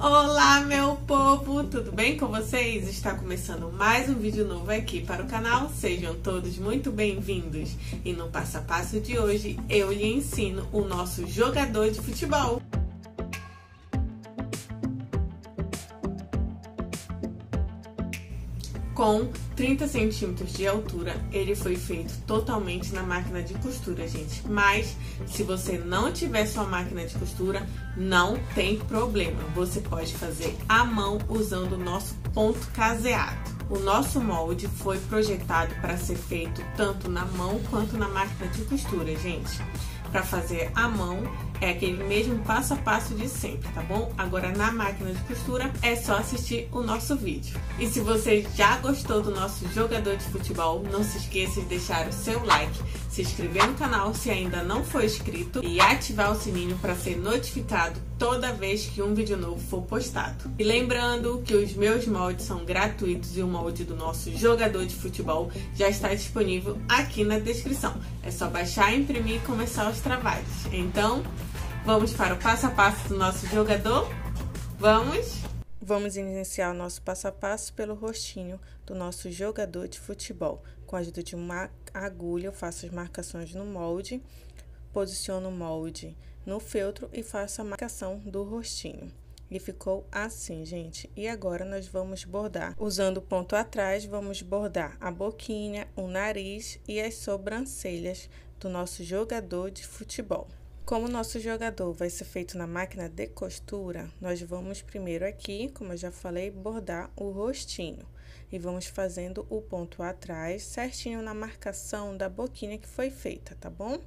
Olá, meu povo! Tudo bem com vocês? Está começando mais um vídeo novo aqui para o canal. Sejam todos muito bem-vindos. E no passo a passo de hoje, eu lhe ensino o nosso jogador de futebol. Com 30 centímetros de altura, ele foi feito totalmente na máquina de costura, gente. Mas, se você não tiver sua máquina de costura, não tem problema. Você pode fazer à mão usando o nosso ponto caseado. O nosso molde foi projetado para ser feito tanto na mão quanto na máquina de costura, gente. Para fazer à mão é aquele mesmo passo a passo de sempre, tá bom? Agora na máquina de costura é só assistir o nosso vídeo. E se você já gostou do nosso jogador de futebol, não se esqueça de deixar o seu like, se inscrever no canal se ainda não for inscrito e ativar o sininho para ser notificado toda vez que um vídeo novo for postado. E lembrando que os meus moldes são gratuitos e o molde do nosso jogador de futebol já está disponível aqui na descrição. É só baixar, imprimir e começar os trabalhos. Então, vamos para o passo a passo do nosso jogador? Vamos? Vamos iniciar o nosso passo a passo pelo rostinho do nosso jogador de futebol. Com a ajuda de uma agulha, eu faço as marcações no molde, posiciono o molde no feltro e faço a marcação do rostinho. E ficou assim, gente. E agora nós vamos bordar. Usando o ponto atrás, vamos bordar a boquinha, o nariz e as sobrancelhas do nosso jogador de futebol. Como o nosso jogador vai ser feito na máquina de costura, nós vamos primeiro aqui, como eu já falei, bordar o rostinho. E vamos fazendo o ponto atrás, certinho na marcação da boquinha que foi feita, tá bom?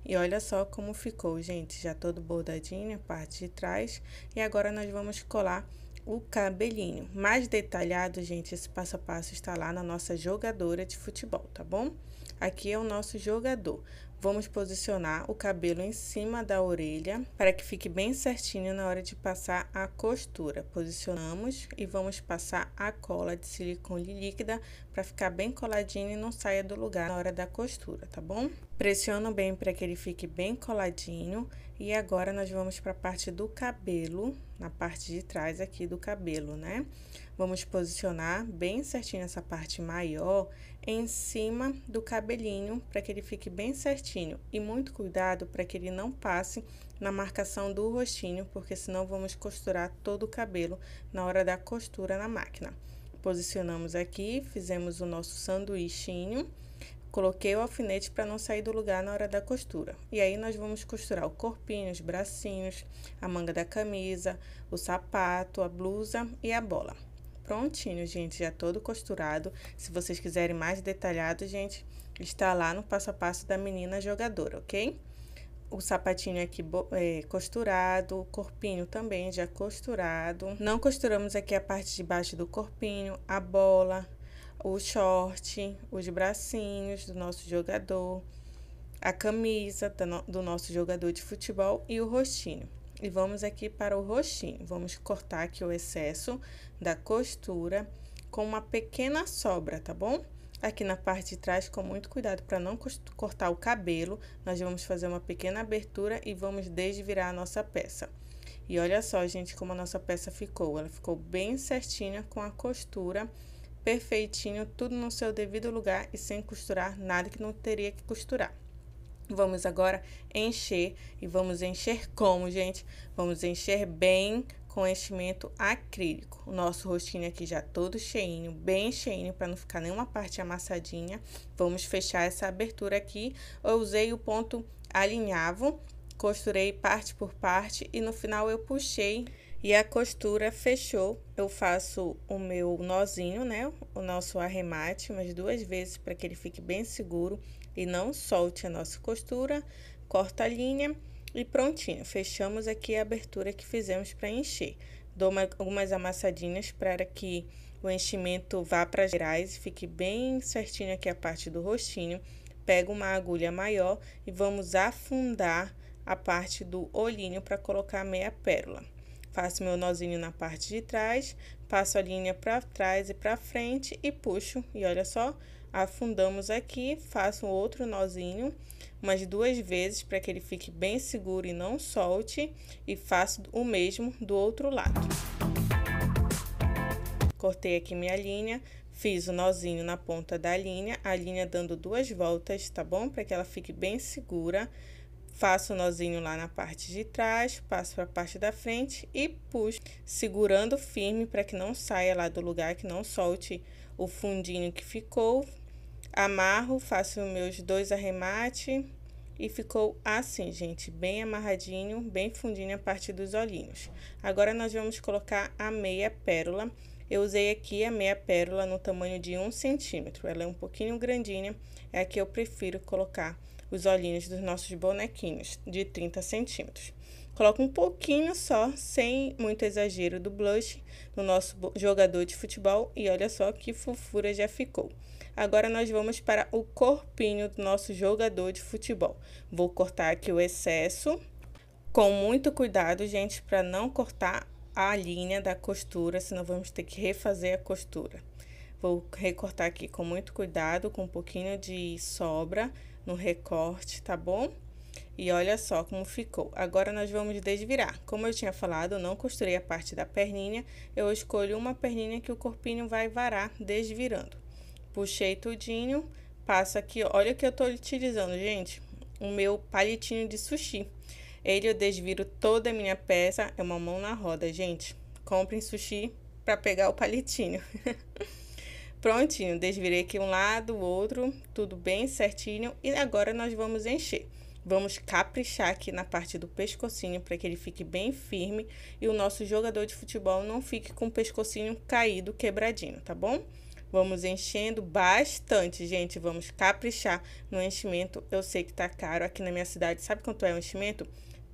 E olha só como ficou, gente, já todo bordadinho, a parte de trás. E agora nós vamos colar o cabelinho. Mais detalhado, gente, esse passo a passo está lá na nossa jogadora de futebol, tá bom? Aqui é o nosso jogador. Vamos posicionar o cabelo em cima da orelha para que fique bem certinho na hora de passar a costura. Posicionamos e vamos passar a cola de silicone líquida para ficar bem coladinho e não saia do lugar na hora da costura, tá bom? Pressiona bem para que ele fique bem coladinho. E agora nós vamos para a parte do cabelo, na parte de trás aqui do cabelo, né? Vamos posicionar bem certinho essa parte maior em cima do cabelinho para que ele fique bem certinho. E muito cuidado para que ele não passe na marcação do rostinho, porque senão vamos costurar todo o cabelo na hora da costura na máquina. Posicionamos aqui, fizemos o nosso sanduichinho. Coloquei o alfinete para não sair do lugar na hora da costura. E aí, nós vamos costurar o corpinho, os bracinhos, a manga da camisa, o sapato, a blusa e a bola. Prontinho, gente, já todo costurado. Se vocês quiserem mais detalhado, gente, está lá no passo a passo da menina jogadora, ok? O sapatinho aqui costurado, o corpinho também já costurado. Não costuramos aqui a parte de baixo do corpinho, a bola, o short, os bracinhos do nosso jogador, a camisa do nosso jogador de futebol e o rostinho. E vamos aqui para o rostinho. Vamos cortar aqui o excesso da costura com uma pequena sobra, tá bom? Aqui na parte de trás, com muito cuidado para não cortar o cabelo, nós vamos fazer uma pequena abertura e vamos desvirar a nossa peça. E olha só, gente, como a nossa peça ficou. Ela ficou bem certinha com a costura perfeitinho, tudo no seu devido lugar e sem costurar nada que não teria que costurar. Vamos agora encher e vamos encher como, gente? Vamos encher bem com enchimento acrílico. O nosso rostinho aqui já todo cheinho, bem cheinho, para não ficar nenhuma parte amassadinha. Vamos fechar essa abertura aqui. Eu usei o ponto alinhavo, costurei parte por parte e no final eu puxei e a costura fechou. Eu faço o meu nozinho, né? O nosso arremate umas 2 vezes para que ele fique bem seguro e não solte a nossa costura. Corta a linha e prontinho. Fechamos aqui a abertura que fizemos para encher. Dou algumas amassadinhas para que o enchimento vá para as laterais e fique bem certinho aqui a parte do rostinho. Pego uma agulha maior e vamos afundar a parte do olhinho para colocar a meia pérola. Faço meu nozinho na parte de trás, passo a linha para trás e para frente e puxo. E olha só, afundamos aqui, faço outro nozinho, umas 2 vezes para que ele fique bem seguro e não solte, e faço o mesmo do outro lado. Cortei aqui minha linha, fiz o nozinho na ponta da linha, a linha dando 2 voltas, tá bom? Para que ela fique bem segura. Faço o nozinho lá na parte de trás, passo para a parte da frente e puxo, segurando firme para que não saia lá do lugar, que não solte o fundinho que ficou. Amarro, faço meus 2 arremates e ficou assim, gente, bem amarradinho, bem fundinho a parte dos olhinhos. Agora, nós vamos colocar a meia pérola. Eu usei aqui a meia pérola no tamanho de 1 centímetro, ela é um pouquinho grandinha, é a que eu prefiro colocar os olhinhos dos nossos bonequinhos, de 30 centímetros. Coloco um pouquinho só, sem muito exagero, do blush no nosso jogador de futebol e olha só que fofura já ficou. Agora, nós vamos para o corpinho do nosso jogador de futebol. Vou cortar aqui o excesso, com muito cuidado, gente, para não cortar a linha da costura, senão vamos ter que refazer a costura. Vou recortar aqui com muito cuidado, com um pouquinho de sobra no recorte, tá bom? E olha só como ficou. Agora, nós vamos desvirar. Como eu tinha falado, eu não costurei a parte da perninha, eu escolho uma perninha que o corpinho vai varar desvirando. Puxei tudinho, passo aqui, olha o que eu tô utilizando, gente, o meu palitinho de sushi. Ele eu desviro toda a minha peça, é uma mão na roda, gente. Comprem sushi para pegar o palitinho. Prontinho, desvirei aqui um lado, o outro, tudo bem certinho. E agora, nós vamos encher. Vamos caprichar aqui na parte do pescocinho para que ele fique bem firme e o nosso jogador de futebol não fique com o pescocinho caído, quebradinho, tá bom? Vamos enchendo bastante, gente. Vamos caprichar no enchimento. Eu sei que tá caro aqui na minha cidade. Sabe quanto é o enchimento?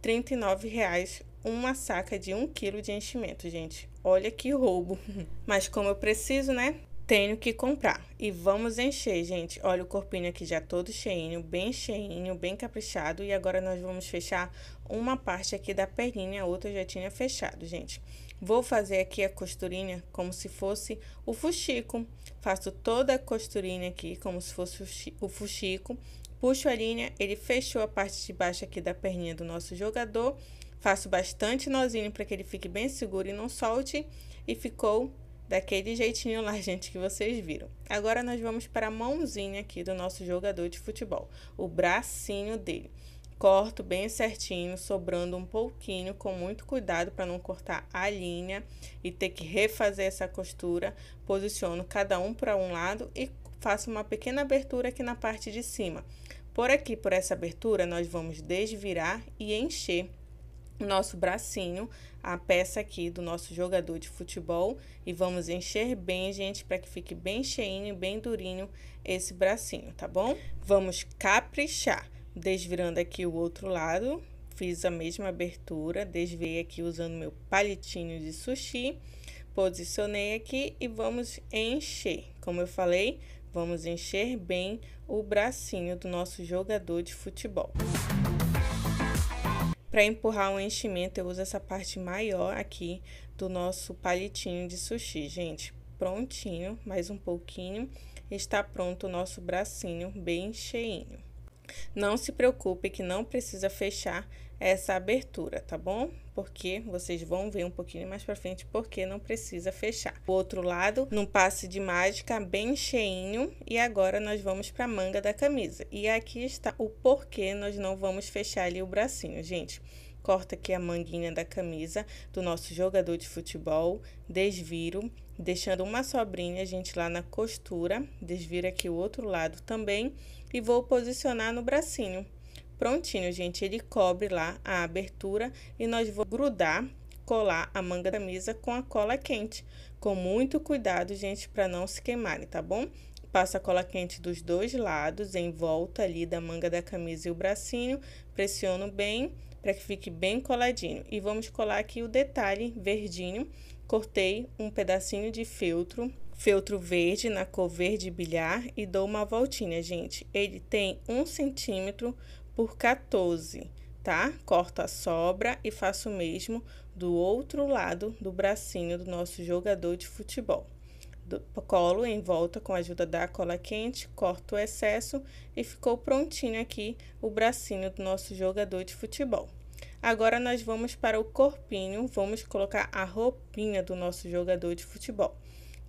R$ 39,00 uma saca de 1 quilo de enchimento, gente. Olha que roubo. Mas como eu preciso, né? Tenho que comprar. E vamos encher, gente. Olha o corpinho aqui já todo cheinho, bem caprichado. E agora, nós vamos fechar uma parte aqui da perninha, a outra já tinha fechado, gente. Vou fazer aqui a costurinha como se fosse o fuxico. Faço toda a costurinha aqui como se fosse o fuxico. Puxo a linha, ele fechou a parte de baixo aqui da perninha do nosso jogador. Faço bastante nozinho para que ele fique bem seguro e não solte. E ficou daquele jeitinho lá, gente, que vocês viram. Agora, nós vamos para a mãozinha aqui do nosso jogador de futebol. O bracinho dele. Corto bem certinho, sobrando um pouquinho, com muito cuidado para não cortar a linha e ter que refazer essa costura. Posiciono cada um para um lado e faço uma pequena abertura aqui na parte de cima. Por aqui, por essa abertura, nós vamos desvirar e encher o nosso bracinho, a peça aqui do nosso jogador de futebol, e vamos encher bem, gente, para que fique bem cheinho, bem durinho esse bracinho, tá bom? Vamos caprichar. Desvirando aqui o outro lado, fiz a mesma abertura, desviei aqui usando meu palitinho de sushi, posicionei aqui e vamos encher. Como eu falei, vamos encher bem o bracinho do nosso jogador de futebol. Para empurrar o enchimento, eu uso essa parte maior aqui do nosso palitinho de sushi, gente. Prontinho, mais um pouquinho, está pronto o nosso bracinho bem cheinho. Não se preocupe que não precisa fechar essa abertura, tá bom? Porque vocês vão ver um pouquinho mais pra frente porque não precisa fechar. O outro lado, num passe de mágica, bem cheinho. E agora, nós vamos pra manga da camisa. E aqui está o porquê nós não vamos fechar ali o bracinho, gente. Corta aqui a manguinha da camisa do nosso jogador de futebol, desviro, deixando uma sobrinha, gente, lá na costura. Desviro aqui o outro lado também e vou posicionar no bracinho. Prontinho, gente, ele cobre lá a abertura e nós vamos grudar, colar a manga da camisa com a cola quente. Com muito cuidado, gente, para não se queimarem, tá bom? Passo a cola quente dos dois lados, em volta ali da manga da camisa e o bracinho, pressiono bem para que fique bem coladinho. E vamos colar aqui o detalhe verdinho. Cortei um pedacinho de feltro verde na cor verde bilhar e dou uma voltinha, gente. Ele tem 1 centímetro por 14, tá? Corto a sobra e faço o mesmo do outro lado do bracinho do nosso jogador de futebol. colo em volta com a ajuda da cola quente, corto o excesso e ficou prontinho aqui o bracinho do nosso jogador de futebol. Agora, nós vamos para o corpinho, vamos colocar a roupinha do nosso jogador de futebol.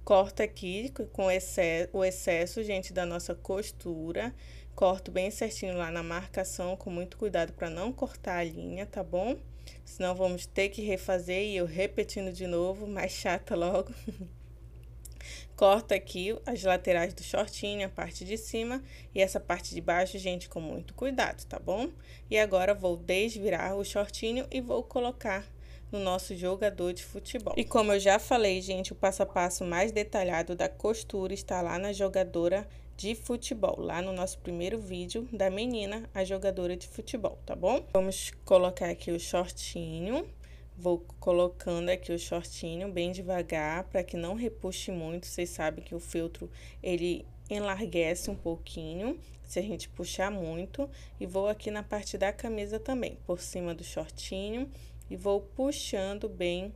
Corta aqui com o excesso, gente, da nossa costura. Corto bem certinho lá na marcação, com muito cuidado para não cortar a linha, tá bom? Senão vamos ter que refazer e eu repetindo de novo, mais chata logo. Corta aqui as laterais do shortinho, a parte de cima e essa parte de baixo, gente, com muito cuidado, tá bom? E agora vou desvirar o shortinho e vou colocar no nosso jogador de futebol. E como eu já falei, gente, o passo a passo mais detalhado da costura está lá na jogadora de futebol, lá no nosso primeiro vídeo da menina, a jogadora de futebol, tá bom? Vamos colocar aqui o shortinho. Vou colocando aqui o shortinho bem devagar, para que não repuxe muito. Vocês sabem que o feltro, ele enlarguece um pouquinho, se a gente puxar muito. E vou aqui na parte da camisa também, por cima do shortinho. E vou puxando bem,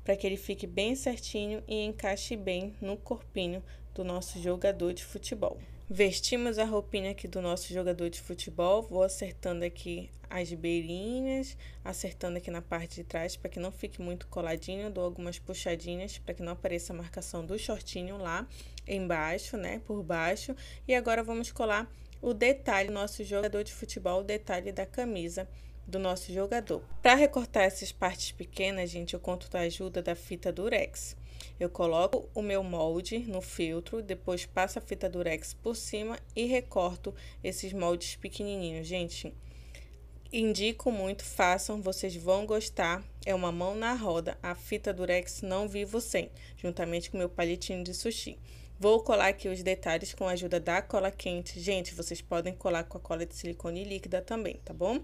para que ele fique bem certinho e encaixe bem no corpinho do nosso jogador de futebol. Vestimos a roupinha aqui do nosso jogador de futebol, vou acertando aqui as beirinhas, acertando aqui na parte de trás para que não fique muito coladinho, dou algumas puxadinhas para que não apareça a marcação do shortinho lá embaixo, né, por baixo. E agora vamos colar o detalhe do nosso jogador de futebol, o detalhe da camisa do nosso jogador. Para recortar essas partes pequenas, gente, eu conto com a ajuda da fita durex. Eu coloco o meu molde no feltro, depois passo a fita durex por cima e recorto esses moldes pequenininhos. Gente, indico muito, façam, vocês vão gostar. É uma mão na roda, a fita durex não vivo sem, juntamente com o meu palitinho de sushi. Vou colar aqui os detalhes com a ajuda da cola quente. Gente, vocês podem colar com a cola de silicone líquida também, tá bom?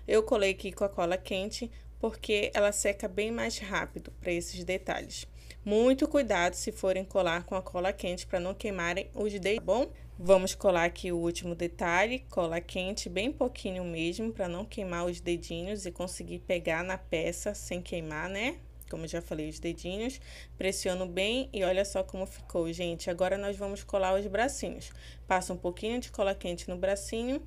Eu colei aqui com a cola quente porque ela seca bem mais rápido para esses detalhes. Muito cuidado se forem colar com a cola quente para não queimarem os dedos, tá bom? Vamos colar aqui o último detalhe, cola quente, bem pouquinho mesmo, para não queimar os dedinhos e conseguir pegar na peça sem queimar, né? Como eu já falei, os dedinhos, pressiono bem e olha só como ficou, gente. Agora nós vamos colar os bracinhos. Passo um pouquinho de cola quente no bracinho,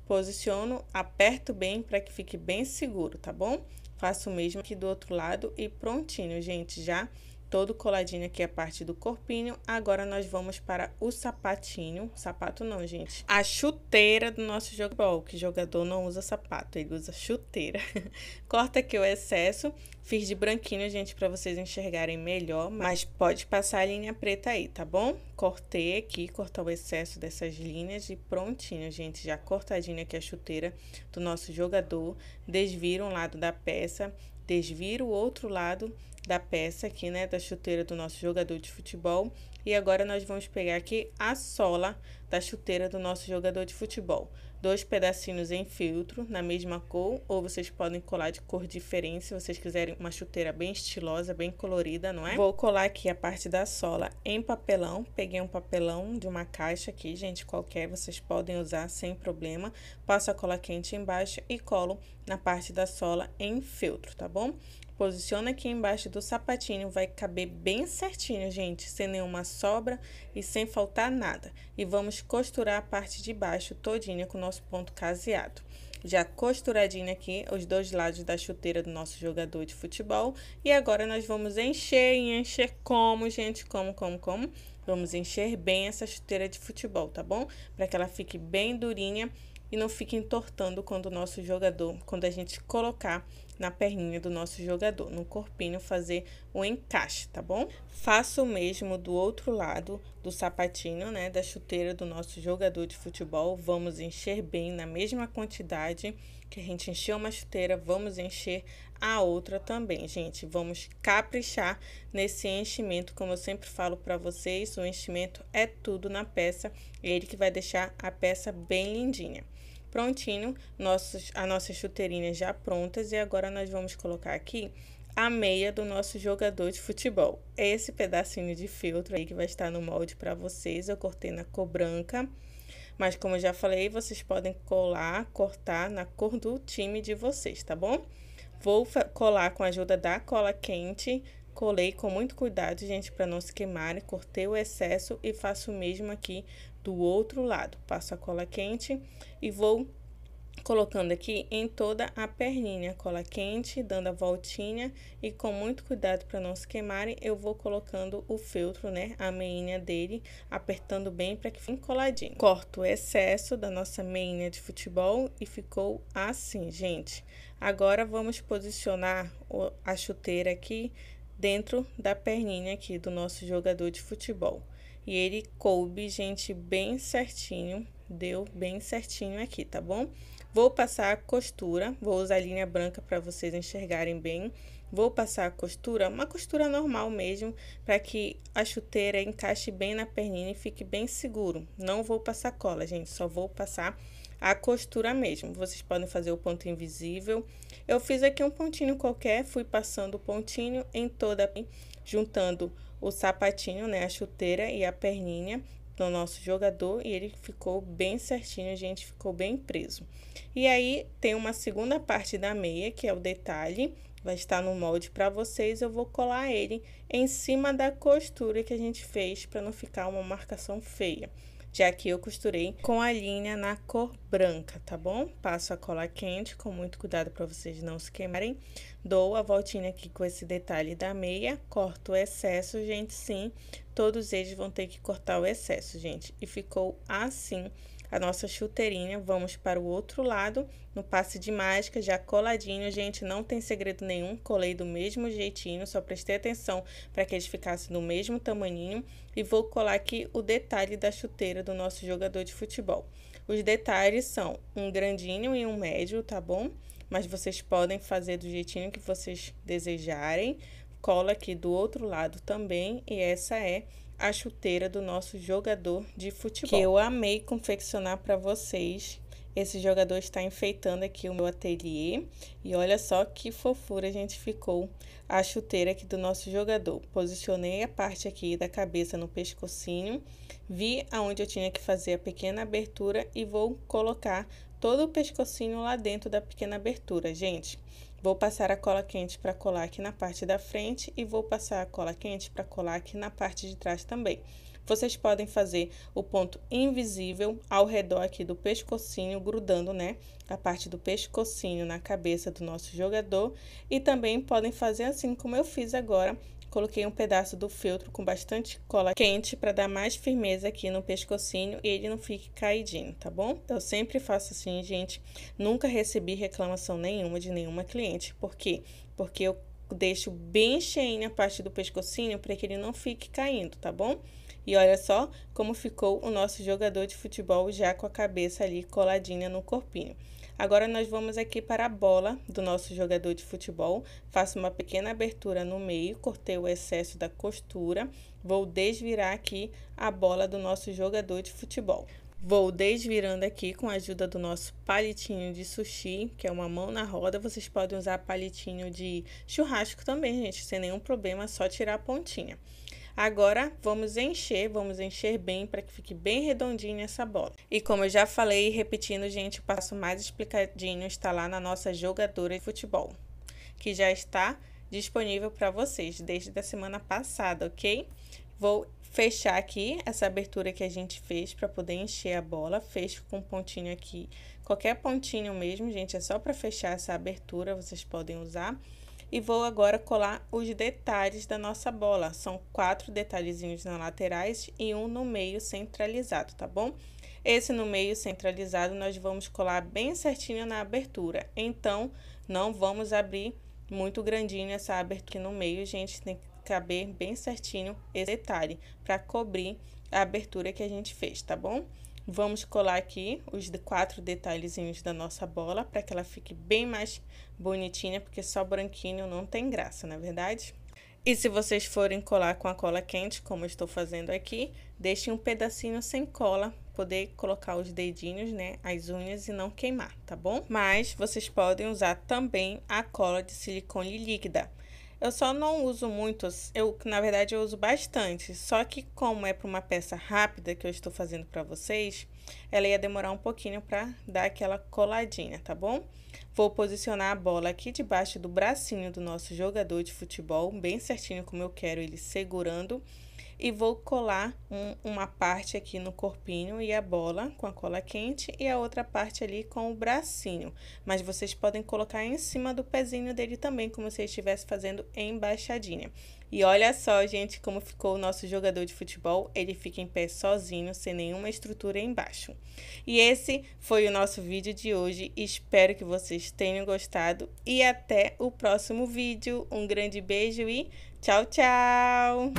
posiciono, aperto bem para que fique bem seguro, tá bom? Faço o mesmo aqui do outro lado e prontinho, gente, já todo coladinho aqui a parte do corpinho. Agora nós vamos para o sapatinho, sapato não, gente, a chuteira do nosso jogador, que jogador não usa sapato, ele usa chuteira. Corta aqui o excesso, fiz de branquinho, gente, para vocês enxergarem melhor, mas pode passar a linha preta aí, tá bom? Cortei aqui, cortar o excesso dessas linhas e prontinho, gente, já cortadinha aqui a chuteira do nosso jogador. Desviro um lado da peça, desviro o outro lado da peça aqui, né, da chuteira do nosso jogador de futebol. E agora nós vamos pegar aqui a sola da chuteira do nosso jogador de futebol. 2 pedacinhos em feltro, na mesma cor, ou vocês podem colar de cor diferente, se vocês quiserem uma chuteira bem estilosa, bem colorida, não é? Vou colar aqui a parte da sola em papelão, peguei um papelão de uma caixa aqui, gente, qualquer, vocês podem usar sem problema. Passo a cola quente embaixo e colo na parte da sola em feltro, tá bom? Posiciona aqui embaixo do sapatinho, vai caber bem certinho, gente, sem nenhuma sobra e sem faltar nada. E vamos costurar a parte de baixo todinha com o nosso ponto caseado. Já costuradinho aqui os dois lados da chuteira do nosso jogador de futebol. E agora nós vamos encher e encher como, gente, como? Vamos encher bem essa chuteira de futebol, tá bom? Para que ela fique bem durinha e não fique entortando quando a gente colocar na perninha do nosso jogador, no corpinho, fazer o encaixe, tá bom? Faço o mesmo do outro lado do sapatinho, né, da chuteira do nosso jogador de futebol. Vamos encher bem na mesma quantidade que a gente encheu uma chuteira, vamos encher a outra também, gente. Vamos caprichar nesse enchimento, como eu sempre falo para vocês, o enchimento é tudo na peça, ele que vai deixar a peça bem lindinha. Prontinho, as nossas chuteirinhas já prontas, e agora nós vamos colocar aqui a meia do nosso jogador de futebol. Esse pedacinho de feltro aí que vai estar no molde para vocês, eu cortei na cor branca, mas como eu já falei, vocês podem cortar na cor do time de vocês, tá bom? Vou colar com a ajuda da cola quente, colei com muito cuidado, gente, para não se queimarem. Cortei o excesso e faço o mesmo aqui do outro lado. Passo a cola quente e vou colocando aqui em toda a perninha, cola quente, dando a voltinha e com muito cuidado para não se queimarem, eu vou colocando o feltro, né, a meinha dele, apertando bem para que fique coladinho. Corto o excesso da nossa meinha de futebol e ficou assim, gente. Agora, vamos posicionar a chuteira aqui dentro da perninha aqui do nosso jogador de futebol. E ele coube, gente, bem certinho, deu bem certinho aqui, tá bom? Vou passar a costura, vou usar linha branca para vocês enxergarem bem. Vou passar a costura, uma costura normal mesmo, para que a chuteira encaixe bem na perninha e fique bem seguro. Não vou passar cola, gente, só vou passar a costura mesmo. Vocês podem fazer o ponto invisível. Eu fiz aqui um pontinho qualquer, fui passando o pontinho em toda, juntando o sapatinho, né, a chuteira e a perninha do nosso jogador, e ele ficou bem certinho, gente, ficou bem preso. E aí, tem uma segunda parte da meia, que é o detalhe, vai estar no molde para vocês, eu vou colar ele em cima da costura que a gente fez, para não ficar uma marcação feia. Já que eu costurei com a linha na cor branca, tá bom? Passo a cola quente, com muito cuidado para vocês não se queimarem. Dou a voltinha aqui com esse detalhe da meia, corto o excesso, gente, sim. Todos eles vão ter que cortar o excesso, gente. E ficou assim a nossa chuteirinha. Vamos para o outro lado, no passe de mágica, já coladinho, gente, não tem segredo nenhum. Colei do mesmo jeitinho, só prestei atenção para que eles ficassem do mesmo tamaninho. E vou colar aqui o detalhe da chuteira do nosso jogador de futebol. Os detalhes são um grandinho e um médio, tá bom? Mas vocês podem fazer do jeitinho que vocês desejarem. Cola aqui do outro lado também, e essa é a chuteira do nosso jogador de futebol, que eu amei confeccionar para vocês. Esse jogador está enfeitando aqui o meu ateliê, e olha só que fofura, gente, ficou a chuteira aqui do nosso jogador. Posicionei a parte aqui da cabeça no pescocinho, vi aonde eu tinha que fazer a pequena abertura e vou colocar todo o pescocinho lá dentro da pequena abertura, gente. Vou passar a cola quente para colar aqui na parte da frente e vou passar a cola quente para colar aqui na parte de trás também. Vocês podem fazer o ponto invisível ao redor aqui do pescocinho, grudando, né, a parte do pescocinho na cabeça do nosso jogador. E também podem fazer assim como eu fiz agora. Coloquei um pedaço do feltro com bastante cola quente para dar mais firmeza aqui no pescocinho e ele não fique caidinho, tá bom? Eu sempre faço assim, gente. Nunca recebi reclamação nenhuma de nenhuma cliente. Por quê? Porque eu deixo bem cheinha a parte do pescocinho para que ele não fique caindo, tá bom? E olha só como ficou o nosso jogador de futebol já com a cabeça ali coladinha no corpinho. Agora, nós vamos aqui para a bola do nosso jogador de futebol. Faço uma pequena abertura no meio, cortei o excesso da costura. Vou desvirar aqui a bola do nosso jogador de futebol. Vou desvirando aqui com a ajuda do nosso palitinho de sushi, que é uma mão na roda. Vocês podem usar palitinho de churrasco também, gente, sem nenhum problema, é só tirar a pontinha. Agora, vamos encher bem para que fique bem redondinha essa bola. E como eu já falei, repetindo, gente, o passo mais explicadinho está lá na nossa jogadora de futebol, que já está disponível para vocês desde a semana passada, ok? Vou fechar aqui essa abertura que a gente fez para poder encher a bola. Fecho com um pontinho aqui, qualquer pontinho mesmo, gente, é só para fechar essa abertura, vocês podem usar. E vou agora colar os detalhes da nossa bola. São 4 detalhezinhos nas laterais e um no meio centralizado, tá bom? Esse no meio centralizado nós vamos colar bem certinho na abertura. Então, não vamos abrir muito grandinho essa abertura aqui no meio, gente. Tem que caber bem certinho esse detalhe para cobrir a abertura que a gente fez, tá bom? Vamos colar aqui os 4 detalhezinhos da nossa bola para que ela fique bem mais bonitinha, porque só branquinho não tem graça, não é verdade? E se vocês forem colar com a cola quente, como eu estou fazendo aqui, deixem um pedacinho sem cola, poder colocar os dedinhos, né, as unhas e não queimar, tá bom? Mas vocês podem usar também a cola de silicone líquida. Eu só não uso muito, na verdade eu uso bastante, só que como é para uma peça rápida que eu estou fazendo para vocês, ela ia demorar um pouquinho para dar aquela coladinha, tá bom? Vou posicionar a bola aqui debaixo do bracinho do nosso jogador de futebol, bem certinho como eu quero ele segurando. E vou colar uma parte aqui no corpinho e a bola com a cola quente e a outra parte ali com o bracinho. Mas vocês podem colocar em cima do pezinho dele também, como se estivesse fazendo embaixadinha. E olha só, gente, como ficou o nosso jogador de futebol. Ele fica em pé sozinho, sem nenhuma estrutura embaixo. E esse foi o nosso vídeo de hoje. Espero que vocês tenham gostado e até o próximo vídeo. Um grande beijo e tchau, tchau!